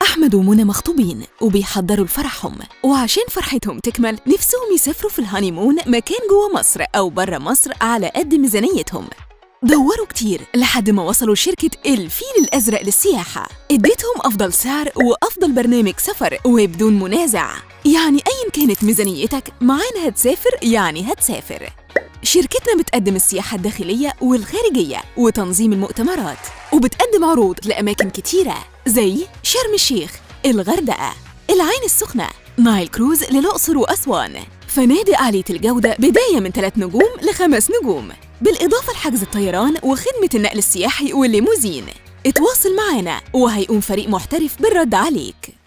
أحمد ومنى مخطوبين وبيحضروا لفرحهم، وعشان فرحتهم تكمل نفسهم يسافروا في الهانيمون مكان جوه مصر أو برا مصر على قد ميزانيتهم. دوروا كتير لحد ما وصلوا شركة الفيل الأزرق للسياحة، اديتهم أفضل سعر وأفضل برنامج سفر وبدون منازع. يعني أيا كانت ميزانيتك معانا هتسافر، يعني هتسافر. شركتنا بتقدم السياحة الداخلية والخارجية وتنظيم المؤتمرات، وبتقدم عروض لأماكن كتيرة زي شرم الشيخ، الغردقة، العين السخنة، نايل كروز للأقصر وأسوان، فنادق عالية الجودة بداية من 3 نجوم ل5 نجوم، بالإضافة لحجز الطيران وخدمة النقل السياحي والليموزين. اتواصل معانا وهيقوم فريق محترف بالرد عليك.